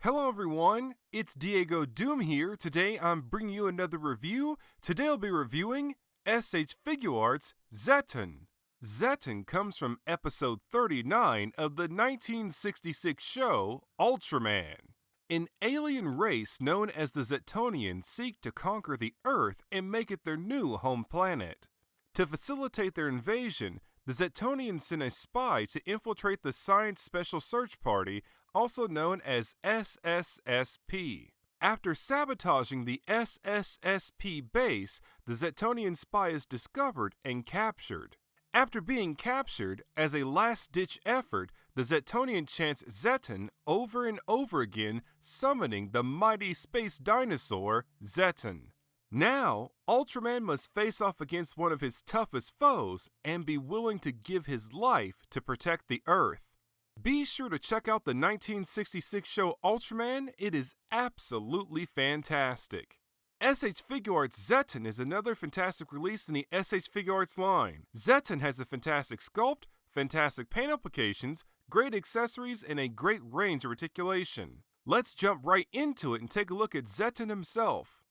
Hello everyone, it's DiegoDoom here. Today I'm bringing you another review. Today I'll be reviewing S.H.Figuarts Zetton. Zetton comes from episode 39 of the 1966 show Ultraman. An alien race known as the Zettonians seek to conquer the Earth and make it their new home planet. To facilitate their invasion, the Zettonians send a spy to infiltrate the Science Special Search Party, also known as SSSP. After sabotaging the SSSP base, the Zettonian spy is discovered and captured. After being captured, as a last-ditch effort, the Zettonian chants Zetton over and over again, summoning the mighty space dinosaur, Zetton. Now, Ultraman must face off against one of his toughest foes and be willing to give his life to protect the Earth. Be sure to check out the 1966 show Ultraman. It is absolutely fantastic. S.H.Figuarts Zetton is another fantastic release in the S.H.Figuarts line. Zetton has a fantastic sculpt, fantastic paint applications, great accessories, and a great range of articulation. Let's jump right into it and take a look at Zetton himself.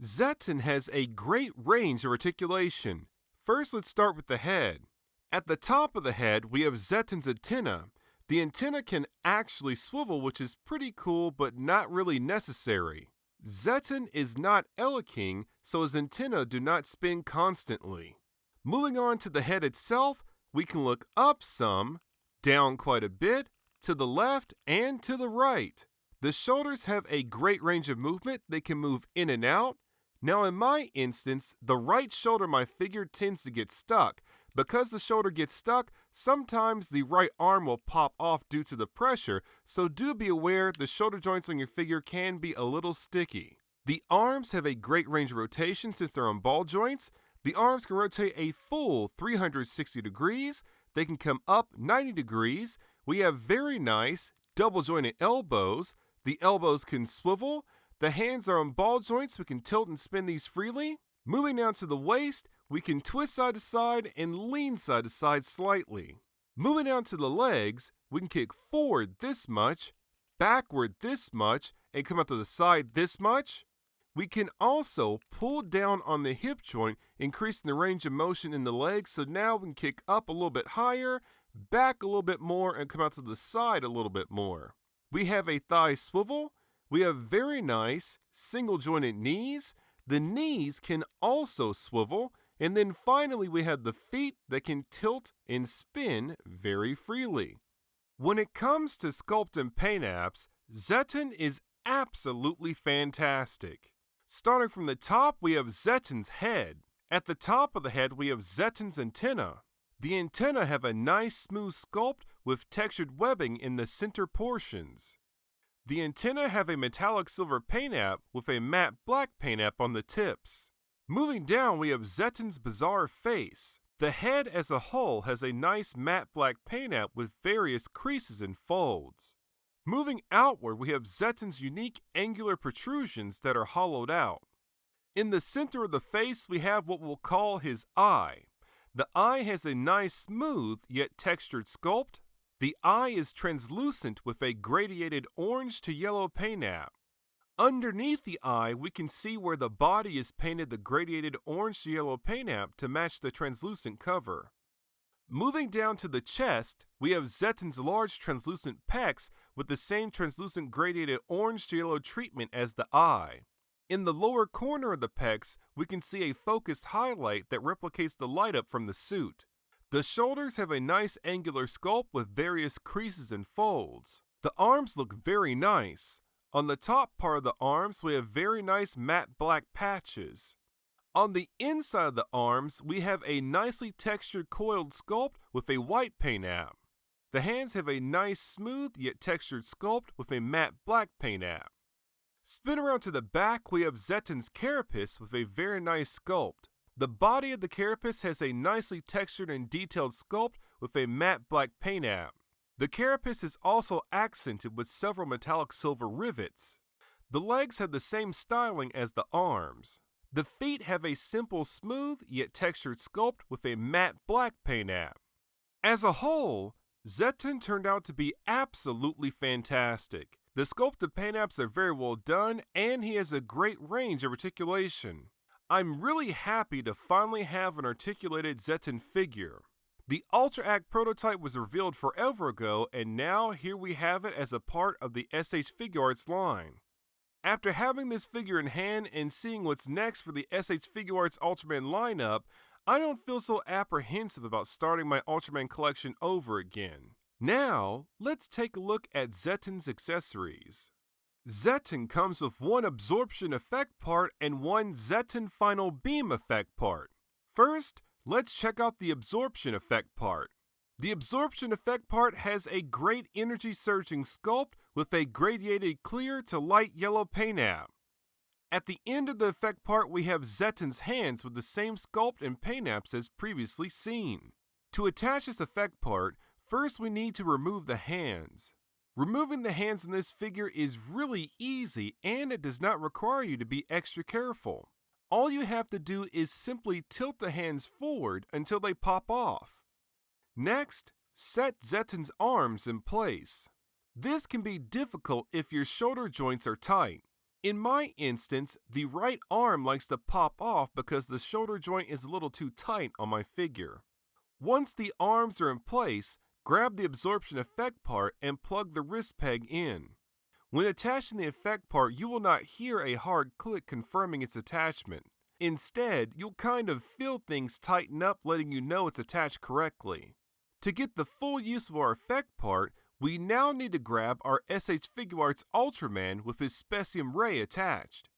Zetton has a great range of articulation. First, let's start with the head. At the top of the head, we have Zetton's antenna. The antenna can actually swivel, which is pretty cool, but not really necessary. Zetton is not King, so his antenna do not spin constantly. Moving on to the head itself, we can look up some, down quite a bit, to the left and to the right. The shoulders have a great range of movement. They can move in and out. Now in my instance, the right shoulder of my figure tends to get stuck. Because the shoulder gets stuck, sometimes the right arm will pop off due to the pressure, so do be aware the shoulder joints on your figure can be a little sticky. The arms have a great range of rotation since they're on ball joints. The arms can rotate a full 360 degrees. They can come up 90 degrees. We have very nice double jointed elbows. The elbows can swivel. The hands are on ball joints. We can tilt and spin these freely. Moving down to the waist, we can twist side to side and lean side to side slightly. Moving down to the legs, we can kick forward this much, backward this much, and come out to the side this much. We can also pull down on the hip joint, increasing the range of motion in the legs, so now we can kick up a little bit higher, back a little bit more, and come out to the side a little bit more. We have a thigh swivel. We have very nice single jointed knees. The knees can also swivel. And then finally, we have the feet that can tilt and spin very freely. When it comes to sculpt and paint apps, Zetton is absolutely fantastic. Starting from the top, we have Zetton's head. At the top of the head, we have Zetton's antenna. The antenna have a nice smooth sculpt with textured webbing in the center portions. The antenna have a metallic silver paint app with a matte black paint app on the tips. Moving down, we have Zetton's bizarre face. The head as a whole has a nice matte black paint app with various creases and folds. Moving outward, we have Zetton's unique angular protrusions that are hollowed out. In the center of the face, we have what we'll call his eye. The eye has a nice smooth yet textured sculpt. The eye is translucent with a gradiated orange to yellow paint app. Underneath the eye, we can see where the body is painted the gradiated orange to yellow paint app to match the translucent cover. Moving down to the chest, we have Zetton's large translucent pecs with the same translucent gradiated orange to yellow treatment as the eye. In the lower corner of the pecs, we can see a focused highlight that replicates the light up from the suit. The shoulders have a nice angular sculpt with various creases and folds. The arms look very nice. On the top part of the arms, we have very nice matte black patches. On the inside of the arms, we have a nicely textured coiled sculpt with a white paint app. The hands have a nice smooth yet textured sculpt with a matte black paint app. Spin around to the back, we have Zetton's carapace with a very nice sculpt. The body of the carapace has a nicely textured and detailed sculpt with a matte black paint app. The carapace is also accented with several metallic silver rivets. The legs have the same styling as the arms. The feet have a simple smooth yet textured sculpt with a matte black paint app. As a whole, Zetton turned out to be absolutely fantastic. The The sculpted paint apps are very well done, and he has a great range of articulation. I'm really happy to finally have an articulated Zetton figure. The Ultra Act prototype was revealed forever ago, and now here we have it as a part of the S.H.Figuarts line. After having this figure in hand and seeing what's next for the S.H.Figuarts Ultraman lineup, I don't feel so apprehensive about starting my Ultraman collection over again. Now, let's take a look at Zetton's accessories. Zetton comes with one absorption effect part and one Zetton final beam effect part. First, let's check out the absorption effect part. The absorption effect part has a great energy surging sculpt with a gradiated clear to light yellow paint app. At the end of the effect part, we have Zetton's hands with the same sculpt and paint apps as previously seen. To attach this effect part, first we need to remove the hands. Removing the hands in this figure is really easy, and it does not require you to be extra careful. All you have to do is simply tilt the hands forward until they pop off. Next, set Zetton's arms in place. This can be difficult if your shoulder joints are tight. In my instance, the right arm likes to pop off because the shoulder joint is a little too tight on my figure. Once the arms are in place, grab the absorption effect part and plug the wrist peg in. When attaching the effect part, you will not hear a hard click confirming its attachment. Instead, you'll kind of feel things tighten up, letting you know it's attached correctly. To get the full use of our effect part, we now need to grab our S.H.Figuarts Ultraman with his Specium Ray attached.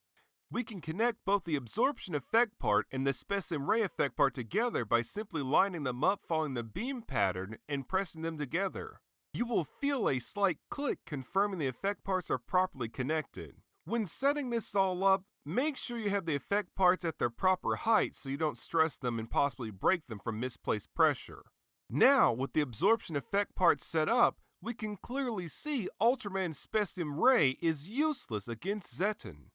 We can connect both the absorption effect part and the Specium Ray effect part together by simply lining them up following the beam pattern and pressing them together. You will feel a slight click confirming the effect parts are properly connected. When setting this all up, make sure you have the effect parts at their proper height so you don't stress them and possibly break them from misplaced pressure. Now, with the absorption effect part set up, we can clearly see Ultraman's Specium Ray is useless against Zetton.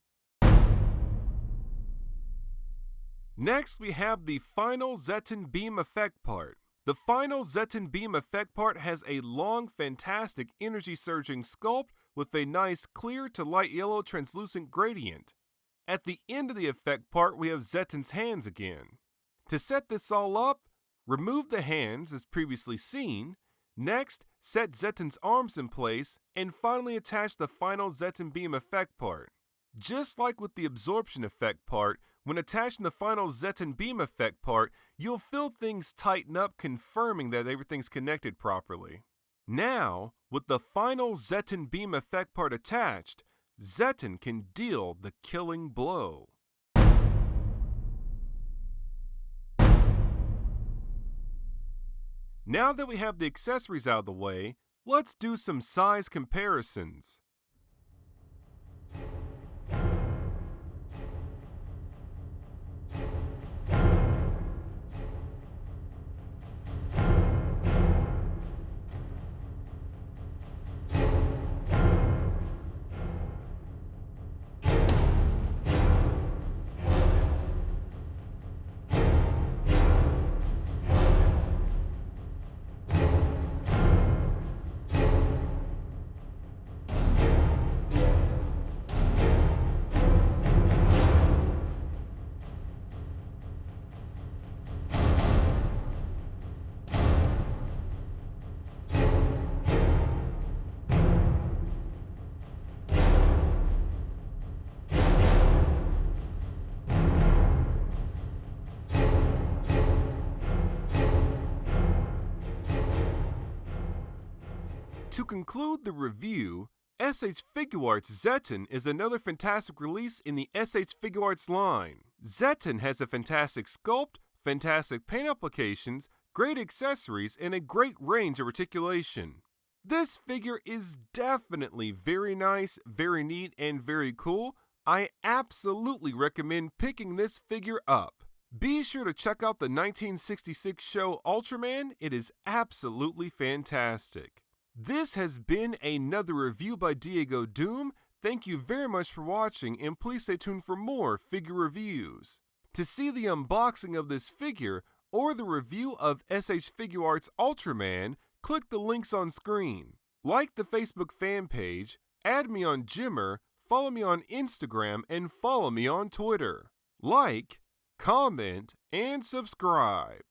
Next, we have the final Zetton beam effect part. The final Zetton beam effect part has a long, fantastic energy surging sculpt with a nice clear to light yellow translucent gradient. At the end of the effect part, we have Zetton's hands again. To set this all up, remove the hands as previously seen. Next, set Zetton's arms in place, and finally attach the final Zetton beam effect part. Just like with the absorption effect part, when attaching the final Zetton beam effect part, you'll feel things tighten up, confirming that everything's connected properly. Now, with the final Zetton beam effect part attached, Zetton can deal the killing blow. Now that we have the accessories out of the way, let's do some size comparisons. To conclude the review, S.H.Figuarts Zetton is another fantastic release in the S.H.Figuarts line. Zetton has a fantastic sculpt, fantastic paint applications, great accessories, and a great range of articulation. This figure is definitely very nice, very neat, and very cool. I absolutely recommend picking this figure up. Be sure to check out the 1966 show Ultraman. It is absolutely fantastic. This has been another review by DiegoDoom. Thank you very much for watching, and please stay tuned for more figure reviews. To see the unboxing of this figure or the review of S.H.Figuarts Ultraman, click the links on screen. Like the Facebook fan page, Add me on Gemr, follow me on Instagram, and follow me on Twitter. Like, comment, and subscribe.